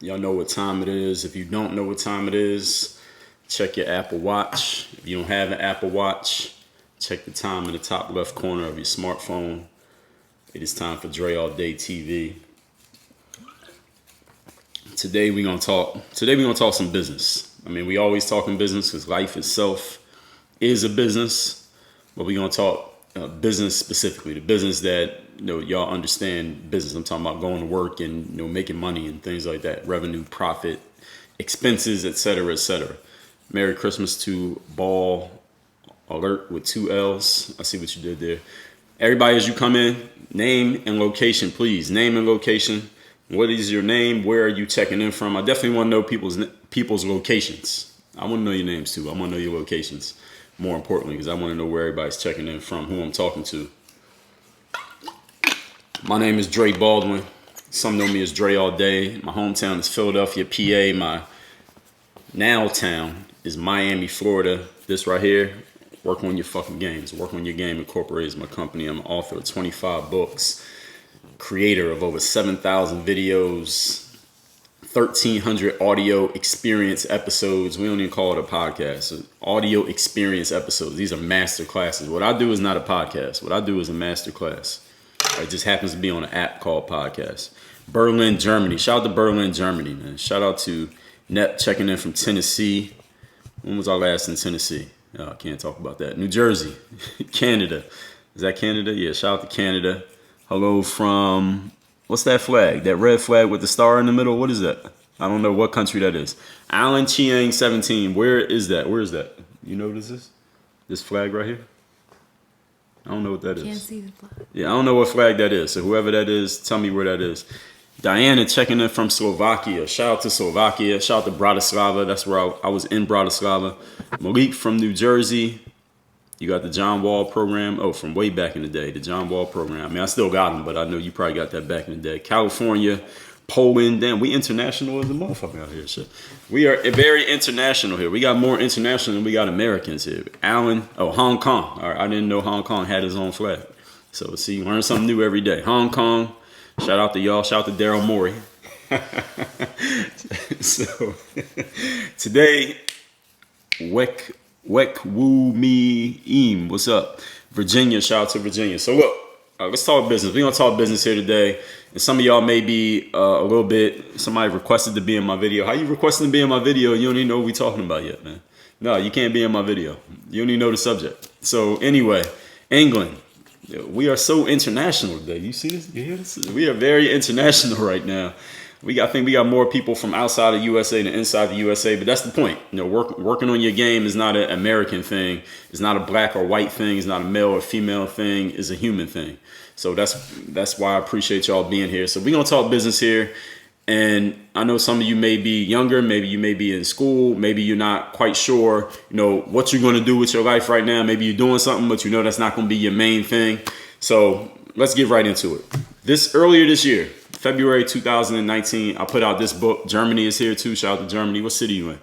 Y'all know what time it is. If you don't know what time it is, check your Apple Watch. If you don't have an Apple Watch, check the time in the top left corner of your smartphone. It is time for Dre All Day TV. Today we're gonna talk some business. I mean, we always talking business because life itself is a business, but we're gonna talk business specifically, the business that y'all understand business. I'm talking about going to work and making money and things like that, revenue, profit, expenses, etc., etc. Merry Christmas to Ball Alert with 2 L's. I see what you did there. Everybody, as you come in, name and location, please. Name and location. What is your name? Where are you checking in from? I definitely want to know people's locations. I want to know your names too. I want to know your locations. More importantly, because I want to know where everybody's checking in from, who I'm talking to. My name is Dre Baldwin. Some know me as Dre All Day. My hometown is Philadelphia, PA. My now town is Miami, Florida. This right here, Work on Your Fucking Games. Work on Your Game Incorporated is my company. I'm an author of 25 books, creator of over 7,000 videos, 1,300 audio experience episodes. We don't even call it a podcast. So audio experience episodes. These are master classes. What I do is not a podcast. What I do is a master class. It just happens to be on an app called Podcast. Berlin, Germany. Shout out to Berlin, Germany, man. Shout out to Nep checking in from Tennessee. When was our last in Tennessee? Oh, I can't talk about that. New Jersey, Canada. Is that Canada? Yeah, shout out to Canada. Hello from... What's that flag? That red flag with the star in the middle? What is that? I don't know what country that is. Alan Chiang 17. Where is that? Where is that? You know what this is? This flag right here? I don't know what that is. Can't see the flag. Yeah, I don't know what flag that is. So whoever that is, tell me where that is. Diana checking in from Slovakia. Shout out to Slovakia. Shout out to Bratislava. That's where I was in Bratislava. Malik from New Jersey. You got the John Wall program. Oh, from way back in the day, the John Wall program. I mean, I still got them, but I know you probably got that back in the day. California, Poland. Damn, we international as a motherfucker out here. Shit. We are very international here. We got more international than we got Americans here. Hong Kong. All right, I didn't know Hong Kong had its own flag. So, see, learn something new every day. Hong Kong. Shout out to y'all. Shout out to Daryl Morey. So, today, Wek Woo Me Eam. What's up? Virginia. Shout out to Virginia. So look, let's talk business. We're going to talk business here today. And some of y'all may be a little bit, somebody requested to be in my video. How you requesting to be in my video? You don't even know what we talking about yet, man. No, you can't be in my video. You don't even know the subject. So anyway, England. We are so international today. You see this? You hear this? We are very international right now. I think we got more people from outside the USA than inside the USA, but that's the point. Working on your game is not an American thing. It's not a black or white thing. It's not a male or female thing. It's a human thing. So that's why I appreciate y'all being here. So we're gonna talk business here, and I know some of you may be younger. Maybe you may be in school. Maybe you're not quite sure, what you're gonna do with your life right now. Maybe you're doing something, but that's not gonna be your main thing. So let's get right into it. Earlier this year, February 2019, I put out this book. Germany is here too. Shout out to Germany. What city you in?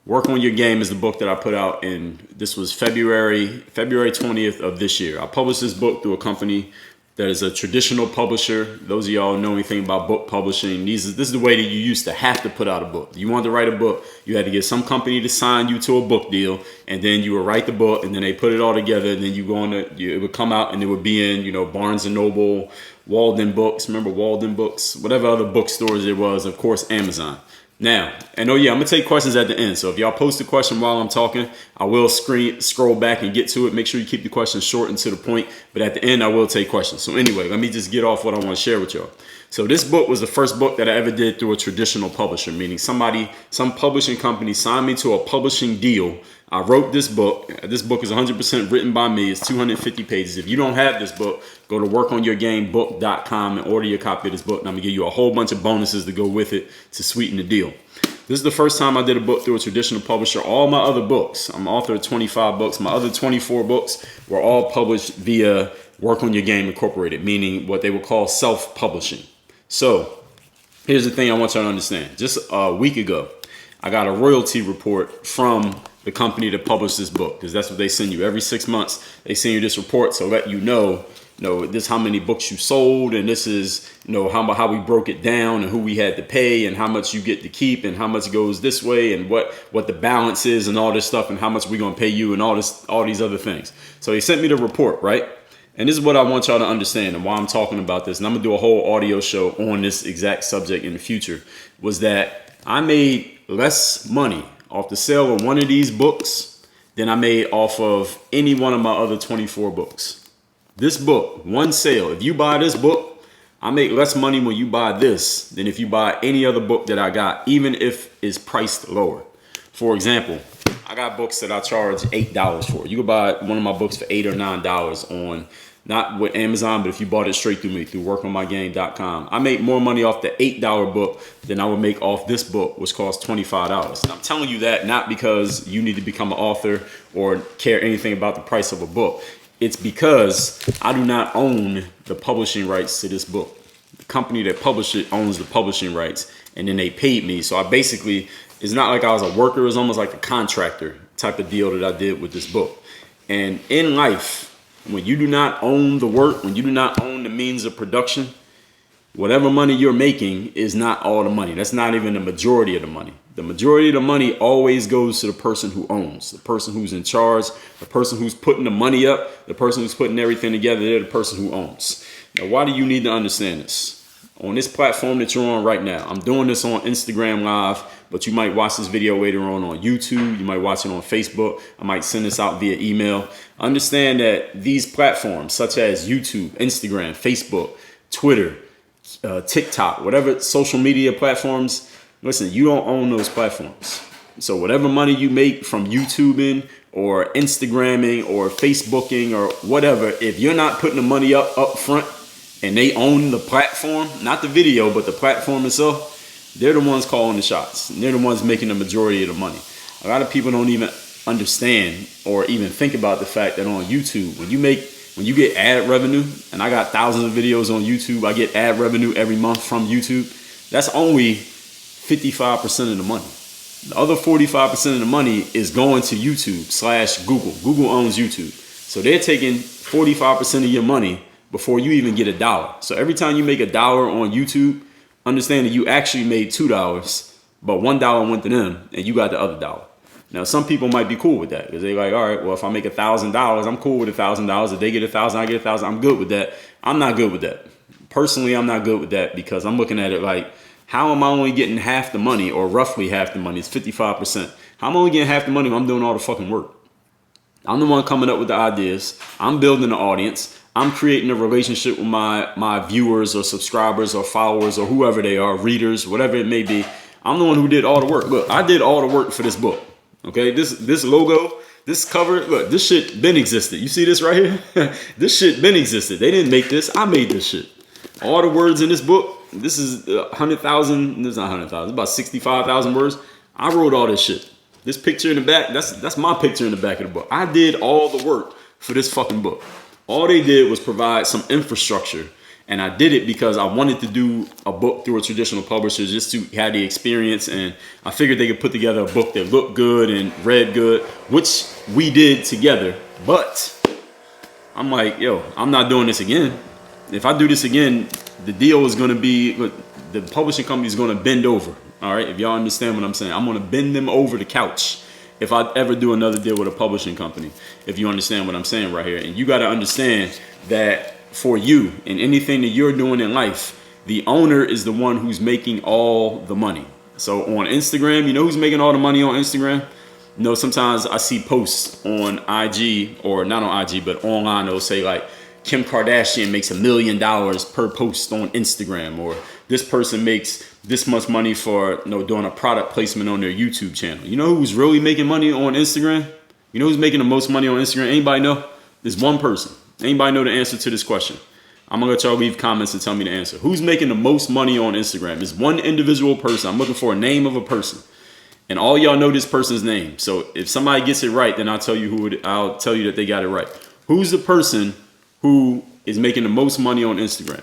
Work on Your Game is the book that I put out, and this was February 20th of this year. I published this book through a company that is a traditional publisher. Those of y'all know anything about book publishing, this is the way that you used to have to put out a book. You wanted to write a book, you had to get some company to sign you to a book deal, and then you would write the book, and then they put it all together, and then it would come out, and it would be in Barnes and Noble, Walden Books. Remember Walden Books? Whatever other bookstores there was, of course, Amazon. Now, I'm going to take questions at the end. So if y'all post a question while I'm talking, I will scroll back and get to it. Make sure you keep the questions short and to the point. But at the end, I will take questions. So anyway, let me just get off what I want to share with y'all. So this book was the first book that I ever did through a traditional publisher, meaning some publishing company signed me to a publishing deal. I wrote this book. This book is 100% written by me. It's 250 pages. If you don't have this book, go to workonyourgamebook.com and order your copy of this book. And I'm going to give you a whole bunch of bonuses to go with it to sweeten the deal. This is the first time I did a book through a traditional publisher. All my other books, I'm author of 25 books. My other 24 books were all published via Work on Your Game Incorporated, meaning what they would call self-publishing. So here's the thing I want y'all to understand. Just a week ago, I got a royalty report from the company that published this book, because that's what they send you every 6 months. They send you this report to let you know this how many books you sold, and this is, how we broke it down and who we had to pay and how much you get to keep and how much goes this way and what the balance is and all this stuff and how much we're going to pay you and all these other things. So he sent me the report, right? And this is what I want y'all to understand and why I'm talking about this. And I'm going to do a whole audio show on this exact subject in the future, was that I made less money off the sale of one of these books than I made off of any one of my other 24 books. This book, one sale, if you buy this book, I make less money when you buy this than if you buy any other book that I got, even if it's priced lower. For example, I got books that I charge $8 for. You could buy one of my books for $8 or $9 on, not with Amazon, but if you bought it straight through me, through workonmygame.com. I make more money off the $8 book than I would make off this book, which costs $25. And I'm telling you that not because you need to become an author or care anything about the price of a book. It's because I do not own the publishing rights to this book. The company that published it owns the publishing rights, and then they paid me. So I basically, it's not like I was a worker. It's almost like a contractor type of deal that I did with this book. And in life, when you do not own the work, when you do not own the means of production, whatever money you're making is not all the money. That's not even the majority of the money. The majority of the money always goes to the person who owns, the person who's in charge, the person who's putting the money up, the person who's putting everything together. They're the person who owns. Now, why do you need to understand this? On this platform that you're on right now, I'm doing this on Instagram Live, but you might watch this video later on YouTube. You might watch it on Facebook. I might send this out via email. Understand that these platforms, such as YouTube, Instagram, Facebook, Twitter, TikTok, whatever social media platforms, listen, you don't own those platforms. So whatever money you make from YouTubing or Instagramming or Facebooking or whatever, if you're not putting the money up front and they own the platform, not the video, but the platform itself, they're the ones calling the shots. And they're the ones making the majority of the money. A lot of people don't even understand or even think about the fact that on YouTube, when you get ad revenue, and I got thousands of videos on YouTube, I get ad revenue every month from YouTube. That's only 55% of the money. The other 45% of the money is going to YouTube/Google. Google owns YouTube. So they're taking 45% of your money before you even get $1. So every time you make $1 on YouTube, understand that you actually made $2, but $1 went to them and you got the other $1. Now, some people might be cool with that because they're like, all right, well, if I make $1,000, I'm cool with $1,000. If they get $1,000, I get $1,000. I'm good with that. I'm not good with that. Personally, I'm not good with that because I'm looking at it like, how am I only getting half the money, or roughly half the money? It's 55%. How am I only getting half the money when I'm doing all the fucking work? I'm the one coming up with the ideas. I'm building the audience. I'm creating a relationship with my viewers or subscribers or followers or whoever they are, readers, whatever it may be. I'm the one who did all the work. Look, I did all the work for this book. Okay, this logo, this cover, look, this shit been existed. You see this right here? This shit been existed. They didn't make this. I made this shit. All the words in this book, this is 100,000. This is not 100,000. It's about 65,000 words. I wrote all this shit. This picture in the back, that's my picture in the back of the book. I did all the work for this fucking book. All they did was provide some infrastructure. And I did it because I wanted to do a book through a traditional publisher just to have the experience. And I figured they could put together a book that looked good and read good, which we did together. But I'm like, yo, I'm not doing this again. If I do this again, the deal is going to be, the publishing company is going to bend over. All right. If y'all understand what I'm saying, I'm going to bend them over the couch if I ever do another deal with a publishing company, if you understand what I'm saying right here. And you got to understand that for you and anything that you're doing in life, the owner is the one who's making all the money. So on Instagram, you know who's making all the money on Instagram? You know, sometimes I see posts on IG, or not on IG, but online, they'll say like, Kim Kardashian makes $1 million per post on Instagram, or this person makes this much money for, doing a product placement on their YouTube channel. You know who's really making money on Instagram? You know who's making the most money on Instagram? Anybody know? There's one person. Anybody know the answer to this question? I'm gonna let y'all leave comments and tell me the answer. Who's making the most money on Instagram? It's one individual person. I'm looking for a name of a person, and all y'all know this person's name. So if somebody gets it right, then I'll tell you I'll tell you that they got it right. Who's the person who is making the most money on Instagram?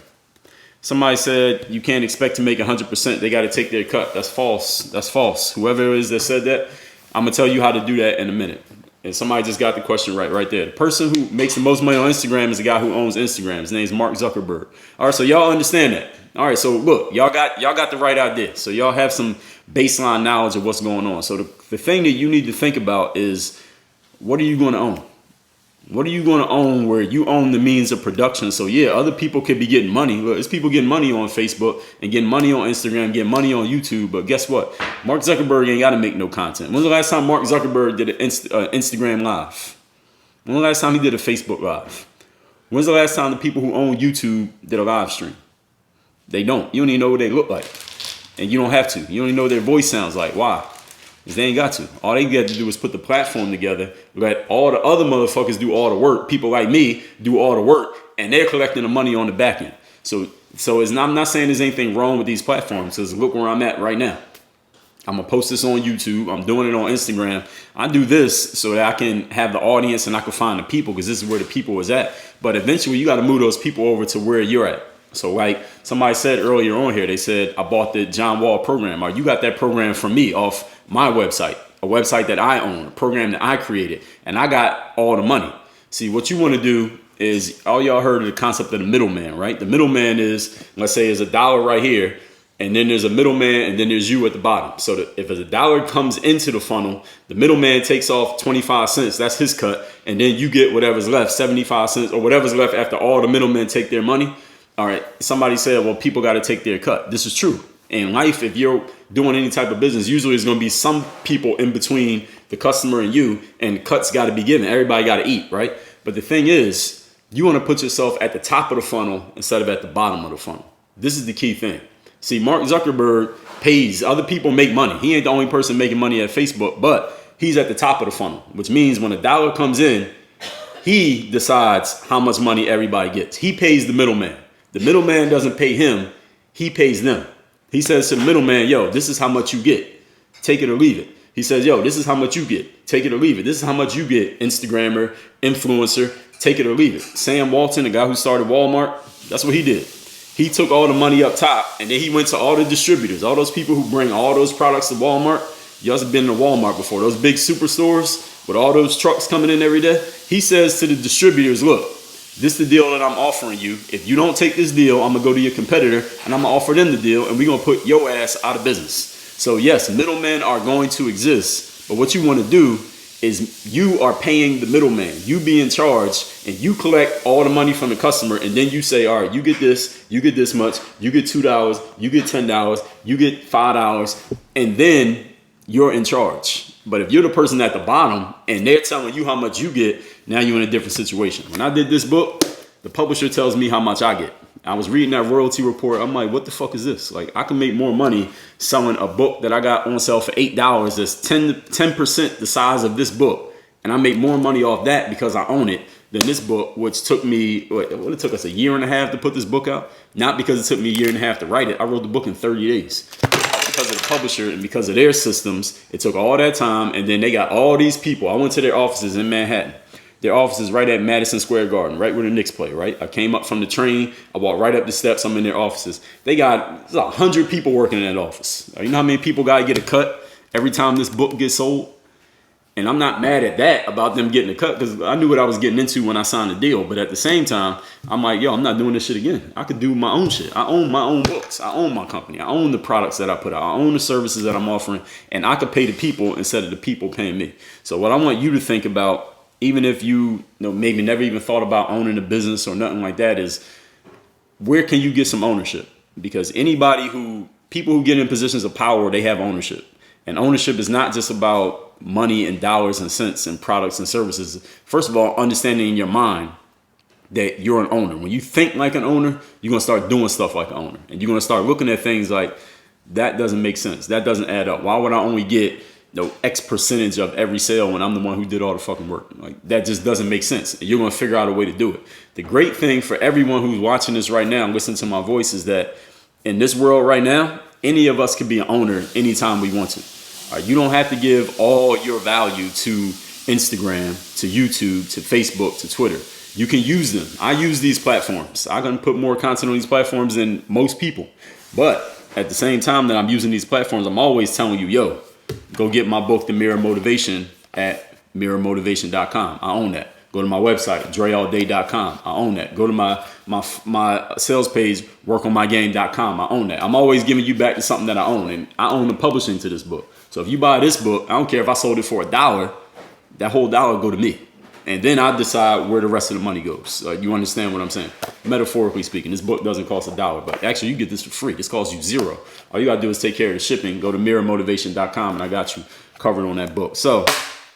Somebody said you can't expect to make 100%. They got to take their cut. That's false. That's false. Whoever it is that said that, I'm gonna tell you how to do that in a minute. And somebody just got the question right there. The person who makes the most money on Instagram is the guy who owns Instagram. His name's Mark Zuckerberg. All right, so y'all understand that. All right, so look, y'all got the right idea. So y'all have some baseline knowledge of what's going on. So the thing that you need to think about is, what are you going to own? What are you going to own where you own the means of production? So yeah, other people could be getting money. Look, there's people getting money on Facebook and getting money on Instagram, getting money on YouTube. But guess what? Mark Zuckerberg ain't got to make no content. When's the last time Mark Zuckerberg did an Instagram live? When's the last time he did a Facebook live? When's the last time the people who own YouTube did a live stream? They don't. You don't even know what they look like. And you don't have to. You don't even know what their voice sounds like. Why? Because they ain't got to. All they got to do is put the platform together, let all the other motherfuckers do all the work. People like me do all the work, and they're collecting the money on the back end. So I'm not saying there's anything wrong with these platforms, because look where I'm at right now. I'm going to post this on YouTube. I'm doing it on Instagram. I do this so that I can have the audience and I can find the people, because this is where the people is at. But eventually you got to move those people over to where you're at. So like somebody said earlier on here, they said, I bought the John Wall program. Or you got that program from me off my website, a website that I own, a program that I created, and I got all the money. See, what you want to do is, all y'all heard of the concept of the middleman, right? The middleman is, let's say is $1 right here, and then there's a middleman, and then there's you at the bottom. So that if a dollar comes into the funnel, the middleman takes off 25 cents. That's his cut. And then you get whatever's left, 75 cents, or whatever's left after all the middlemen take their money. All right, somebody said, well, people got to take their cut. This is true. In life, if you're doing any type of business, usually there's going to be some people in between the customer and you, and cuts got to be given. Everybody got to eat, right? But the thing is, you want to put yourself at the top of the funnel instead of at the bottom of the funnel. This is the key thing. See, Mark Zuckerberg pays. Other people make money. He ain't the only person making money at Facebook, but he's at the top of the funnel, which means when $1 comes in, he decides how much money everybody gets. He pays the middleman. The middleman doesn't pay him. He pays them. He says to the middleman, yo, this is how much you get. Take it or leave it. He says, yo, this is how much you get. Take it or leave it. This is how much you get. Instagrammer, influencer, take it or leave it. Sam Walton, the guy who started Walmart, that's what he did. He took all the money up top, and then he went to all the distributors, all those people who bring all those products to Walmart. Y'all have been to Walmart before, those big superstores with all those trucks coming in every day. He says to the distributors, look, this is the deal that I'm offering you. If you don't take this deal, I'm going to go to your competitor and I'm going to offer them the deal, and we're going to put your ass out of business. So yes, middlemen are going to exist, but what you want to do is you are paying the middleman. You be in charge, and you collect all the money from the customer, and then you say, all right, you get this much, you get $2, you get $10, you get $5, and then you're in charge. But if you're the person at the bottom and they're telling you how much you get, now you're in a different situation. When I did this book, the publisher tells me how much I get. I was reading that royalty report. I'm like, what the fuck is this? Like, I can make more money selling a book that I got on sale for $8 that's 10% the size of this book. And I make more money off that because I own it than this book, which took me, it took us a year and a half to put this book out. Not because it took me a year and a half to write it. I wrote the book in 30 days. Because of the publisher and because of their systems, it took all that time. And then they got all these people. I went to their offices in Manhattan. Their office is right at Madison Square Garden, right where the Knicks play, right? I came up from the train. I walked right up the steps. I'm in their offices. They got 100 people working in that office. You know how many people got to get a cut every time this book gets sold? And I'm not mad at that about them getting a cut, because I knew what I was getting into when I signed the deal. But at the same time, I'm like, yo, I'm not doing this shit again. I could do my own shit. I own my own books. I own my company. I own the products that I put out. I own the services that I'm offering. And I could pay the people instead of the people paying me. So what I want you to think about, even if you know maybe never even thought about owning a business or nothing like that, is where can you get some ownership? Because people who get in positions of power, they have ownership. And ownership is not just about money and dollars and cents and products and services. First of all, understanding in your mind that you're an owner. When you think like an owner, you're going to start doing stuff like an owner. And you're going to start looking at things like, that doesn't make sense. That doesn't add up. Why would I only get X percentage of every sale when I'm the one who did all the fucking work? Like, that just doesn't make sense. You're going to figure out a way to do it. The great thing for everyone who's watching this right now and listening to my voice is that in this world right now, any of us can be an owner anytime we want to. You don't have to give all your value to Instagram, to YouTube, to Facebook, to Twitter. You can use them. I use these platforms. I'm going to put more content on these platforms than most people. But at the same time that I'm using these platforms, I'm always telling you, yo, go get my book, The Mirror Motivation, at mirrormotivation.com. I own that. Go to my website, dreallday.com. I own that. Go to my sales page, workonmygame.com. I own that. I'm always giving you back to something that I own, and I own the publishing to this book. So if you buy this book, I don't care if I sold it for $1, that whole dollar go to me. And then I decide where the rest of the money goes. You understand what I'm saying? Metaphorically speaking, this book doesn't cost $1, but actually you get this for free. This costs you $0. All you gotta do is take care of the shipping. Go to mirrormotivation.com, and I got you covered on that book. So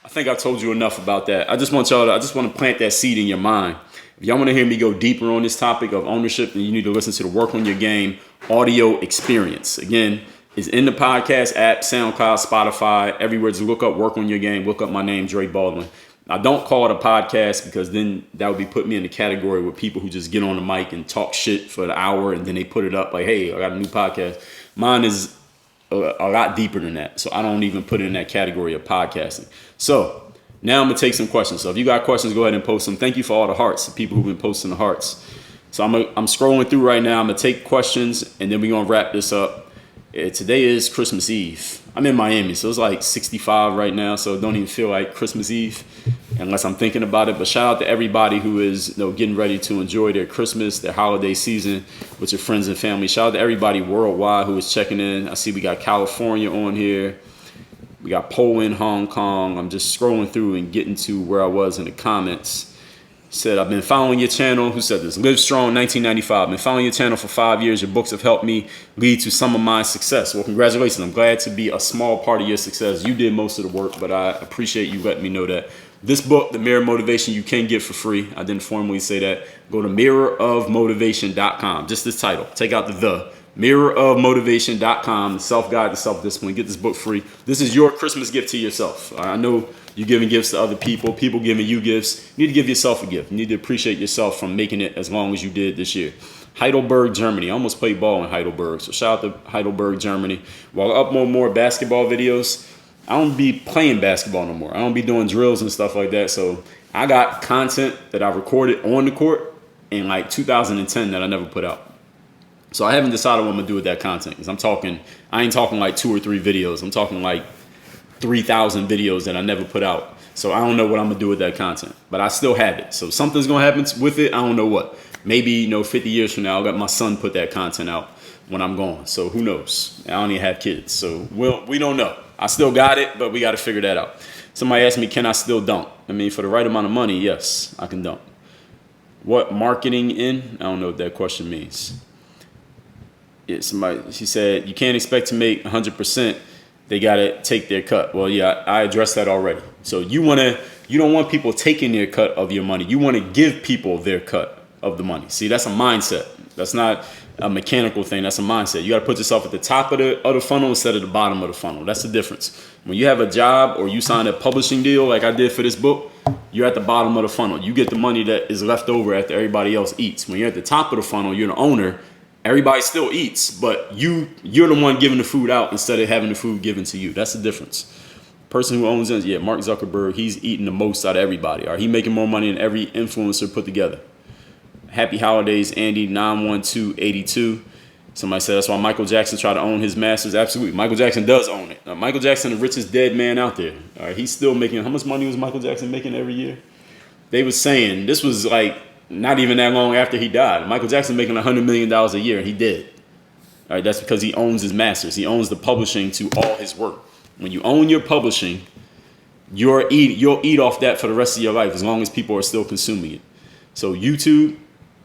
I think I told you enough about that. I just want to plant that seed in your mind. If y'all want to hear me go deeper on this topic of ownership, then you need to listen to the Work on Your Game audio experience. Again, it's in the podcast app, SoundCloud, Spotify, everywhere. Just look up Work on Your Game. Look up my name, Dre Baldwin. I don't call it a podcast because then that would be putting me in the category with people who just get on the mic and talk shit for an hour and then they put it up like, hey, I got a new podcast. Mine is a lot deeper than that. So I don't even put it in that category of podcasting. So now I'm going to take some questions. So if you got questions, go ahead and post them. Thank you for all the hearts, the people who've been posting the hearts. So I'm scrolling through right now. I'm going to take questions and then we're going to wrap this up. Today is Christmas Eve. I'm in Miami, so it's like 65 right now, so it don't even feel like Christmas Eve unless I'm thinking about it. But shout out to everybody who is getting ready to enjoy their Christmas, their holiday season with your friends and family. Shout out to everybody worldwide who is checking in. I see we got California on here. We got Poland, Hong Kong. I'm just scrolling through and getting to where I was in the comments. Said, I've been following your channel. Who said this? Live Strong 1995. I've been following your channel for 5 years. Your books have helped me lead to some of my success. Well, congratulations. I'm glad to be a small part of your success. You did most of the work, but I appreciate you letting me know that. This book, The Mirror Motivation, you can get for free. I didn't formally say that. Go to mirrorofmotivation.com. Just this title. Take out the. Mirrorofmotivation.com. Self-guide to self-discipline. Get this book free. This is your Christmas gift to yourself. I know you're giving gifts to other people. People giving you gifts. You need to give yourself a gift. You need to appreciate yourself from making it as long as you did this year. Heidelberg, Germany. I almost played ball in Heidelberg. So shout out to Heidelberg, Germany. While I upload more basketball videos, I don't be playing basketball no more. I don't be doing drills and stuff like that. So I got content that I recorded on the court in like 2010 that I never put out. So I haven't decided what I'm going to do with that content. Because I ain't talking like 2 or 3 videos. I'm talking like 3,000 videos that I never put out. So I don't know what I'm going to do with that content. But I still have it. So something's going to happen with it. I don't know what. Maybe, 50 years from now, I'll let my son put that content out when I'm gone. So who knows? I don't even have kids. So we don't know. I still got it, but we got to figure that out. Somebody asked me, can I still dunk? I mean, for the right amount of money, yes, I can dunk. What marketing in? I don't know what that question means. She said, you can't expect to make 100%. They got to take their cut. Well, yeah, I addressed that already. So you don't want people taking their cut of your money. You want to give people their cut of the money. See, that's a mindset. That's not a mechanical thing. That's a mindset. You got to put yourself at the top of the funnel instead of the bottom of the funnel. That's the difference. When you have a job or you sign a publishing deal like I did for this book, you're at the bottom of the funnel. You get the money that is left over after everybody else eats. When you're at the top of the funnel, you're the owner. Everybody still eats, but you're the one giving the food out instead of having the food given to you. That's the difference. Person who owns it, Mark Zuckerberg, he's eating the most out of everybody. He's making more money than every influencer put together. Happy holidays, Andy 91282. Somebody said that's why Michael Jackson tried to own his masters. Absolutely, Michael Jackson does own it. Michael Jackson, the richest dead man out there. He's still making. How much money was Michael Jackson making every year? They was saying this was like. Not even that long after he died. Michael Jackson making $100 million a year, and he did. All right, that's because he owns his masters. He owns the publishing to all his work. When you own your publishing, you'll eat off that for the rest of your life as long as people are still consuming it. So YouTube,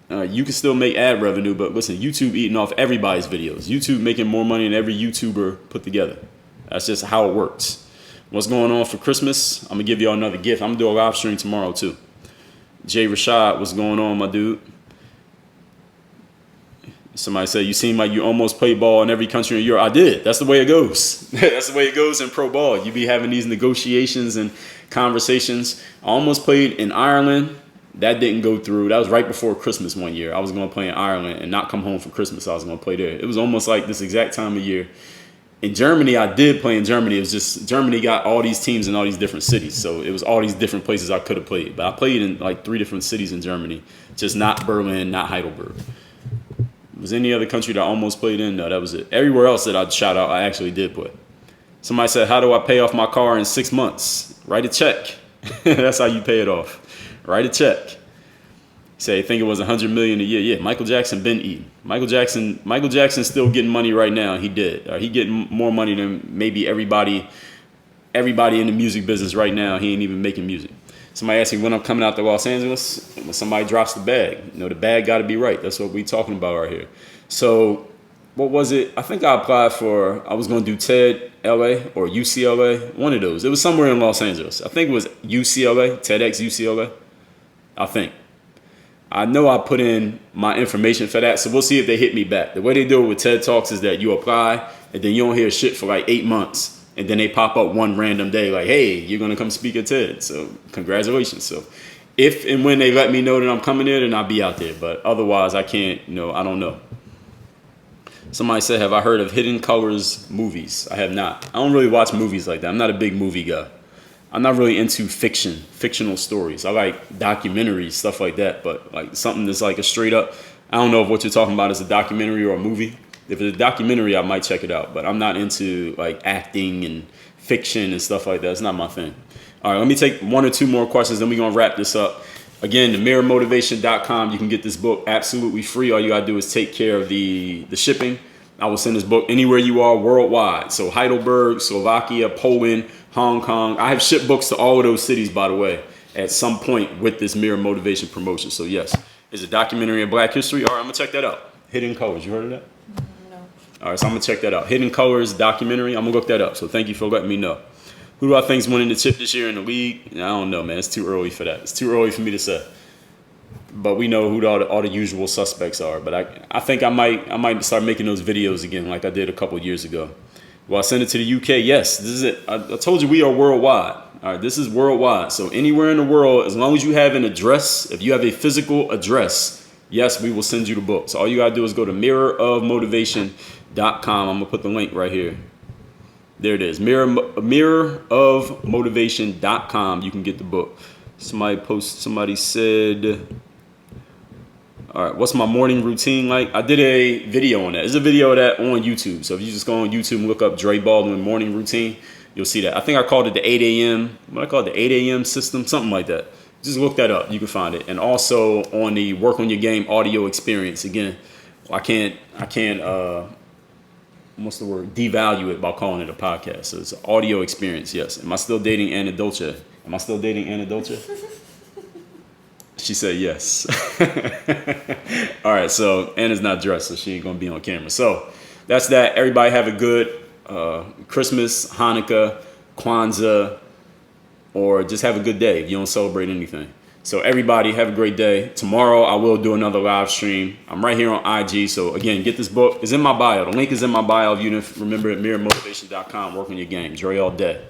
you can still make ad revenue, but listen, YouTube eating off everybody's videos. YouTube making more money than every YouTuber put together. That's just how it works. What's going on for Christmas? I'm going to give y'all another gift. I'm going to do a live stream tomorrow, too. Jay Rashad, what's going on, my dude? Somebody said, you seem like you almost played ball in every country in Europe. I did. That's the way it goes. That's the way it goes in pro ball. You be having these negotiations and conversations. I almost played in Ireland. That didn't go through. That was right before Christmas one year. I was going to play in Ireland and not come home for Christmas. I was going to play there. It was almost like this exact time of year. In Germany, I did play in Germany. It was just Germany got all these teams in all these different cities. So it was all these different places I could have played. But I played in like 3 different cities in Germany, just not Berlin, not Heidelberg. Was any other country that I almost played in? No, that was it. Everywhere else that I'd shout out, I actually did play. Somebody said, how do I pay off my car in 6 months? Write a check. That's how you pay it off. Write a check. Say, I think it was $100 million a year. Yeah, Michael Jackson been eating. Michael Jackson's still getting money right now. He did. He getting more money than maybe everybody in the music business right now. He ain't even making music. Somebody asked me when I'm coming out to Los Angeles. When somebody drops the bag, the bag got to be right. That's what we talking about right here. So, what was it? I think I applied for. I was going to do TED LA or UCLA, one of those. It was somewhere in Los Angeles. I think it was UCLA, TEDx UCLA. I think. I know I put in my information for that, so we'll see if they hit me back. The way they do it with TED Talks is that you apply, and then you don't hear shit for like 8 months. And then they pop up one random day like, hey, you're going to come speak at TED. So congratulations. So if and when they let me know that I'm coming there, then I'll be out there. But otherwise, I can't, I don't know. Somebody said, have I heard of Hidden Colors movies? I have not. I don't really watch movies like that. I'm not a big movie guy. I'm not really into fictional stories. I like documentaries, stuff like that. But like something that's like a straight up, I don't know if what you're talking about is a documentary or a movie. If it's a documentary, I might check it out, but I'm not into like acting and fiction and stuff like that. It's not my thing. All right, let me take one or two more questions, then we're going to wrap this up. Again, themirrormotivation.com. You can get this book absolutely free. All you got to do is take care of the shipping. I will send this book anywhere you are worldwide. So Heidelberg, Slovakia, Poland, Hong Kong. I have shipped books to all of those cities, by the way, at some point with this Mirror Motivation promotion. So yes, it's a documentary of Black history. All right, I'm going to check that out. Hidden Colors. You heard of that? All right, so I'm going to check that out. Hidden Colors documentary. I'm going to look that up. So thank you for letting me know. Who do I think is winning the chip this year in the league? I don't know, man. It's too early for that. It's too early for me to say. But we know who all the usual suspects are. But I think I might start making those videos again like I did a couple of years ago. Well, I send it to the UK. Yes, this is it. I told you we are worldwide. All right, this is worldwide. So anywhere in the world, as long as you have an address, if you have a physical address, yes, we will send you the book. So all you got to do is go to mirrorofmotivation.com. I'm going to put the link right here. There it is. Mirrorofmotivation.com. You can get the book. Somebody said, all right, what's my morning routine like? I did a video on that. There's a video of that on YouTube. So if you just go on YouTube and look up Dre Baldwin morning routine, you'll see that. I think I called it the 8 a.m. What I call it, the 8 a.m. system, something like that. Just look that up. You can find it. And also on the Work on Your Game audio experience. Again, I can't what's the word? Devalue it by calling it a podcast. So it's an audio experience, yes. Am I still dating Anna Dolce? She said yes. All right, so Anna's not dressed, so she ain't gonna be on camera. So that's that. Everybody have a good Christmas, Hanukkah, Kwanzaa, or just have a good day if you don't celebrate anything. So everybody have a great day. Tomorrow I will do another live stream. I'm right here on IG. So again, get this book. It's in my bio. The link is in my bio. If you didn't remember it, mirrormotivation.com. Work on your game. Dre all day.